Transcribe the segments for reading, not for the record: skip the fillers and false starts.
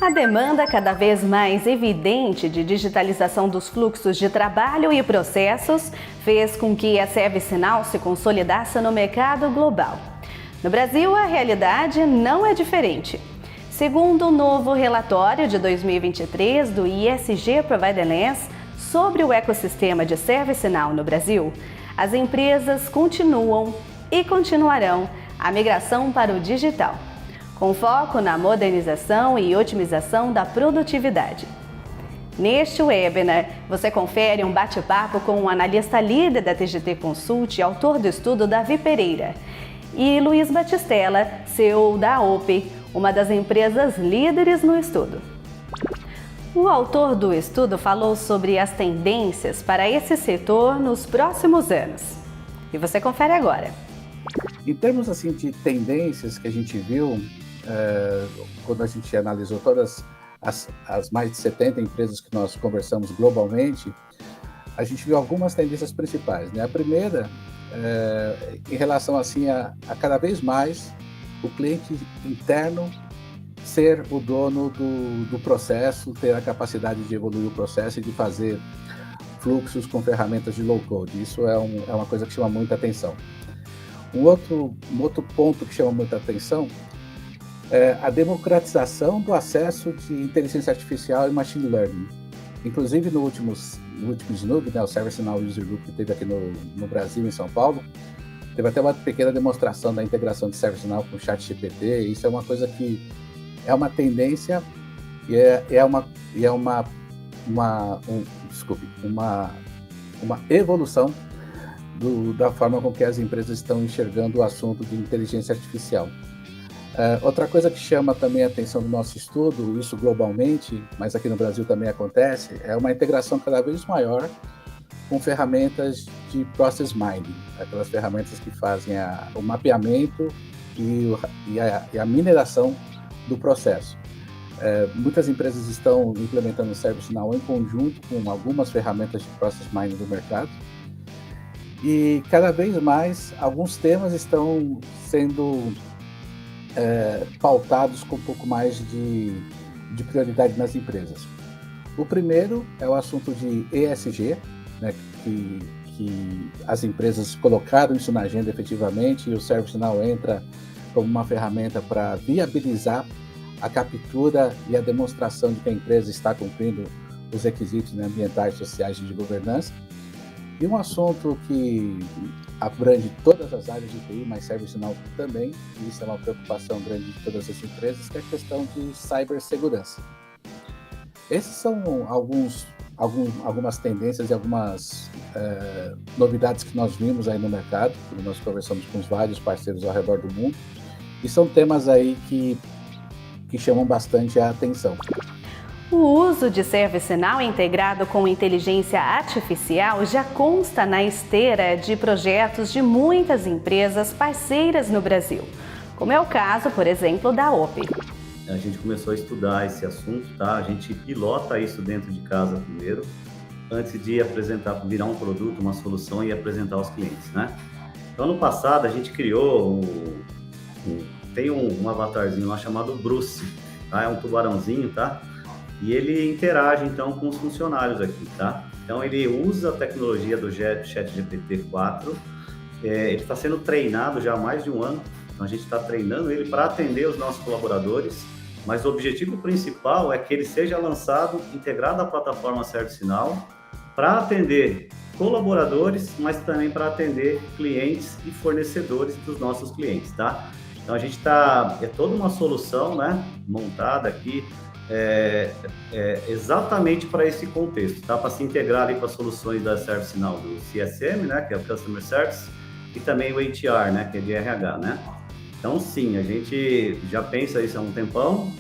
A demanda cada vez mais evidente de digitalização dos fluxos de trabalho e processos fez com que a ServiceNow se consolidasse no mercado global. No Brasil, a realidade não é diferente. Segundo o novo relatório de 2023 do ISG Provider Lens sobre o ecossistema de ServiceNow no Brasil, as empresas continuam e continuarão a migração para o digital, com foco na modernização e otimização da produtividade. Neste webinar, você confere um bate-papo com o analista líder da TGT Consult e autor do estudo, Davi Pereira, e Luiz Batistella, CEO da OPE, uma das empresas líderes no estudo. O autor do estudo falou sobre as tendências para esse setor nos próximos anos. E você confere agora. Em termos assim, de tendências que a gente viu, quando a gente analisou todas as mais de 70 empresas que nós conversamos globalmente, a gente viu algumas tendências principais, né? A primeira, em relação assim, a cada vez mais o cliente interno ser o dono do processo, ter a capacidade de evoluir o processo e de fazer fluxos com ferramentas de low-code. Isso é uma coisa que chama muita atenção. Um outro ponto que chama muita atenção é a democratização do acesso de inteligência artificial e machine learning. Inclusive, no último Snoop, né, o ServiceNow User Group que teve aqui no Brasil, em São Paulo, teve até uma pequena demonstração da integração de ServiceNow com o ChatGPT. Isso é uma coisa que é uma tendência e é uma evolução da forma com que as empresas estão enxergando o assunto de inteligência artificial. Outra coisa que chama também a atenção do nosso estudo, isso globalmente, mas aqui no Brasil também acontece, é uma integração cada vez maior com ferramentas de process mining, aquelas ferramentas que fazem o mapeamento e a mineração do processo. Muitas empresas estão implementando o ServiceNow em conjunto com algumas ferramentas de process mining do mercado, e cada vez mais alguns temas estão sendo pautados com um pouco mais de prioridade nas empresas. O primeiro é o assunto de ESG, né, que as empresas colocaram isso na agenda efetivamente, e o ServiceNow entra como uma ferramenta para viabilizar a captura e a demonstração de que a empresa está cumprindo os requisitos, né, ambientais, sociais e de governança. E um assunto que abrange todas as áreas de TI, mas ServiceNow também, e isso é uma preocupação grande de todas as empresas, que é a questão de cibersegurança. Essas são algumas tendências e algumas novidades que nós vimos aí no mercado, quando nós conversamos com vários parceiros ao redor do mundo, e são temas aí que chamam bastante a atenção. O uso de ServiceNow integrado com inteligência artificial já consta na esteira de projetos de muitas empresas parceiras no Brasil, como é o caso, por exemplo, da OPE. A gente começou a estudar esse assunto, tá? A gente pilota isso dentro de casa primeiro, antes de virar um produto, uma solução e apresentar aos clientes, né? Então, ano passado, a gente criou tem um avatarzinho lá chamado Bruce, tá? É um tubarãozinho, tá? E ele interage, então, com os funcionários aqui, tá? Então, ele usa a tecnologia do ChatGPT-4, ele está sendo treinado já há mais de um ano, então a gente está treinando ele para atender os nossos colaboradores, mas o objetivo principal é que ele seja lançado, integrado à plataforma ServiceNow, para atender colaboradores, mas também para atender clientes e fornecedores dos nossos clientes, tá? Então, a gente é toda uma solução, né, montada aqui, exatamente para esse contexto, tá? Para se integrar ali com as soluções da ServiceNow do CSM, né, que é o Customer Service, e também o HR, né, que é de RH, né? Então, sim, a gente já pensa isso há um tempão,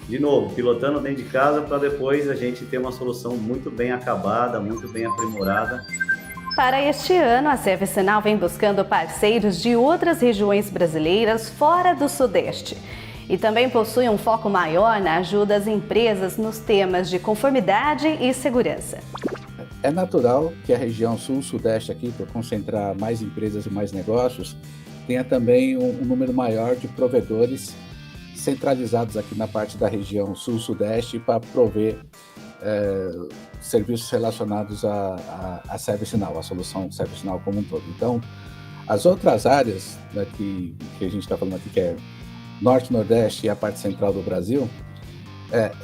de novo, pilotando dentro de casa para depois a gente ter uma solução muito bem acabada, muito bem aprimorada. Para este ano, a ServiceNow vem buscando parceiros de outras regiões brasileiras fora do Sudeste. E também possui um foco maior na ajuda às empresas nos temas de conformidade e segurança. É natural que a região sul-sudeste aqui, para concentrar mais empresas e mais negócios, tenha também um número maior de provedores centralizados aqui na parte da região sul-sudeste para prover serviços relacionados a ServiceNow, a solução ServiceNow como um todo. Então, as outras áreas, né, que a gente está falando aqui, que é Norte, Nordeste e a parte central do Brasil,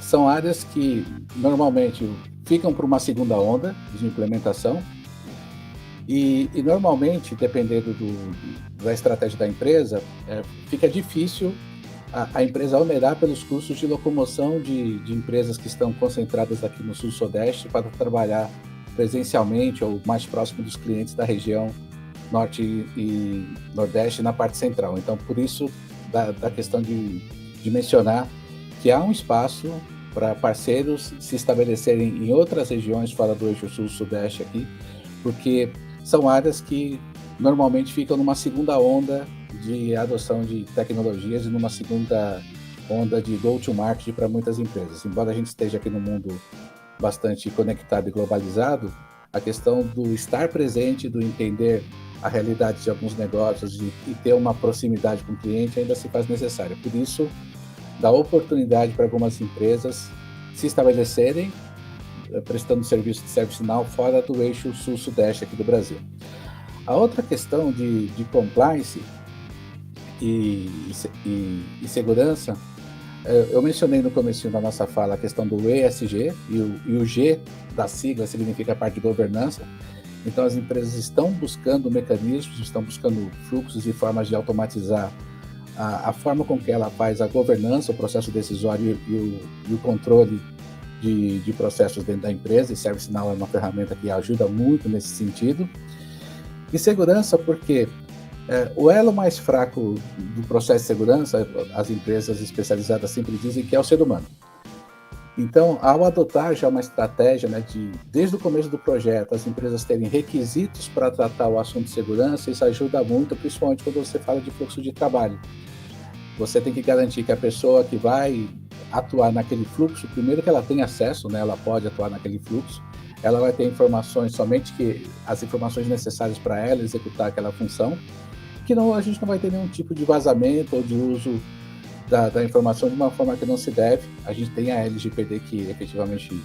são áreas que normalmente ficam para uma segunda onda de implementação e normalmente, dependendo da estratégia da empresa, fica difícil a empresa onerar pelos custos de locomoção de empresas que estão concentradas aqui no Sul-Sudeste para trabalhar presencialmente ou mais próximo dos clientes da região Norte e Nordeste na parte central. Então, por isso, da questão de mencionar que há um espaço para parceiros se estabelecerem em outras regiões fora do eixo Sul-Sudeste aqui, porque são áreas que normalmente ficam numa segunda onda de adoção de tecnologias e numa segunda onda de go-to-market para muitas empresas. Embora a gente esteja aqui no mundo bastante conectado e globalizado, a questão do estar presente, do entender a realidade de alguns negócios e ter uma proximidade com o cliente ainda se faz necessária. Por isso, dá oportunidade para algumas empresas se estabelecerem prestando serviço de ServiceNow fora do eixo sul-sudeste aqui do Brasil. A outra questão de compliance e segurança, eu mencionei no começo da nossa fala a questão do ESG, e o G da sigla significa a parte de governança. Então as empresas estão buscando mecanismos, estão buscando fluxos e formas de automatizar a forma com que ela faz a governança, o processo decisório e o controle de processos dentro da empresa, e ServiceNow é uma ferramenta que ajuda muito nesse sentido. E segurança, porque o elo mais fraco do processo de segurança, as empresas especializadas sempre dizem que é o ser humano. Então, ao adotar já uma estratégia, né, desde o começo do projeto, as empresas terem requisitos para tratar o assunto de segurança, isso ajuda muito, principalmente quando você fala de fluxo de trabalho. Você tem que garantir que a pessoa que vai atuar naquele fluxo, primeiro que ela tenha acesso, né, ela pode atuar naquele fluxo, ela vai ter informações, somente as informações necessárias para ela executar aquela função, que a gente não vai ter nenhum tipo de vazamento ou de uso da informação de uma forma que não se deve. A gente tem a LGPD que efetivamente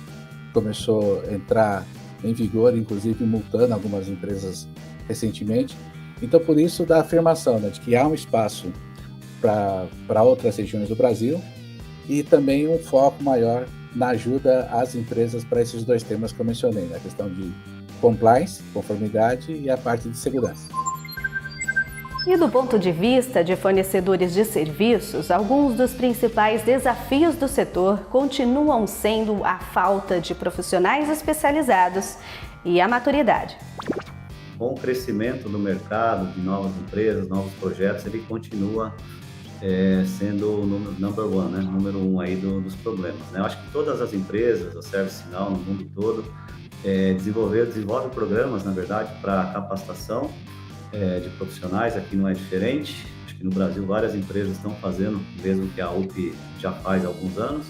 começou a entrar em vigor, inclusive multando algumas empresas recentemente. Então, por isso, da afirmação, né, de que há um espaço para outras regiões do Brasil e também um foco maior na ajuda às empresas para esses dois temas que eu mencionei, né? A questão de compliance, conformidade e a parte de segurança. E do ponto de vista de fornecedores de serviços, alguns dos principais desafios do setor continuam sendo a falta de profissionais especializados e a maturidade. Com o crescimento do mercado, de novas empresas, novos projetos, ele continua sendo o number one, né? Número um aí dos problemas, né? Eu acho que todas as empresas, a ServiceNow no mundo todo, desenvolvem programas, na verdade, para capacitação de profissionais. Aqui não é diferente. Acho que no Brasil várias empresas estão fazendo, mesmo que a UP já faz há alguns anos.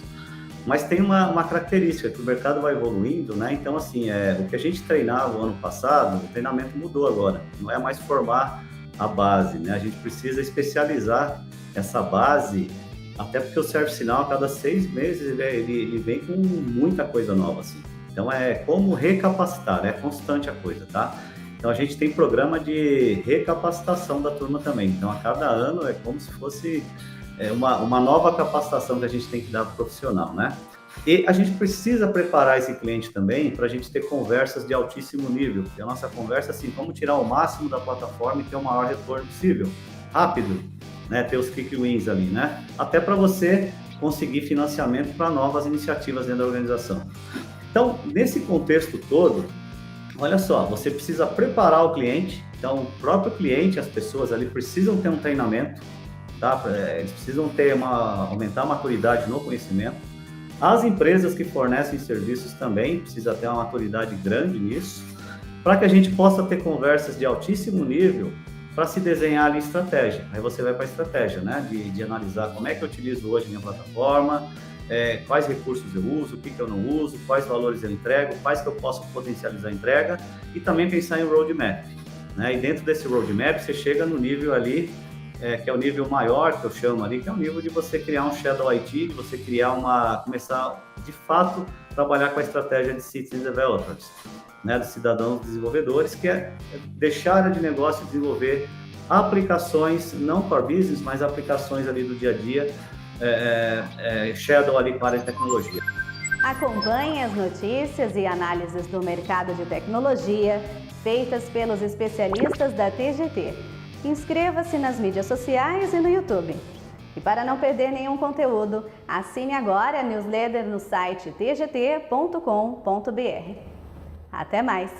Mas tem uma característica, que o mercado vai evoluindo, né? Então, assim, o que a gente treinava o ano passado, o treinamento mudou agora. Não é mais formar a base, né? A gente precisa especializar essa base, até porque o ServiceNow, a cada 6 meses, ele vem com muita coisa nova, assim. Então, é como recapacitar, é constante a coisa, tá? Então, a gente tem programa de recapacitação da turma também. Então, a cada ano é como se fosse uma nova capacitação que a gente tem que dar para o profissional, né? E a gente precisa preparar esse cliente também para a gente ter conversas de altíssimo nível. E a nossa conversa, assim, como tirar o máximo da plataforma e ter o maior retorno possível. Rápido, né? Ter os quick wins ali, né? Até para você conseguir financiamento para novas iniciativas dentro da organização. Então, nesse contexto todo, olha só, você precisa preparar o cliente. Então, o próprio cliente, as pessoas ali precisam ter um treinamento, tá? Eles precisam aumentar a maturidade no conhecimento. As empresas que fornecem serviços também precisam ter uma maturidade grande nisso, para que a gente possa ter conversas de altíssimo nível para se desenhar ali estratégia. Aí você vai para a estratégia, né? De analisar como é que eu utilizo hoje minha plataforma, quais recursos eu uso, o que eu não uso, quais valores eu entrego, quais que eu posso potencializar a entrega, e também pensar em roadmap, né? E dentro desse roadmap você chega no nível ali que é o nível maior que eu chamo ali, que é o nível de você criar um Shadow IT, de você começar de fato trabalhar com a estratégia de Citizen Developers, né, dos cidadãos desenvolvedores, que é deixar a área de negócio desenvolver aplicações, não core business, mas aplicações ali do dia a dia, Shadow ali para a tecnologia. Acompanhe as notícias e análises do mercado de tecnologia feitas pelos especialistas da TGT. Inscreva-se nas mídias sociais e no YouTube. E para não perder nenhum conteúdo, assine agora a newsletter no site tgt.com.br. Até mais!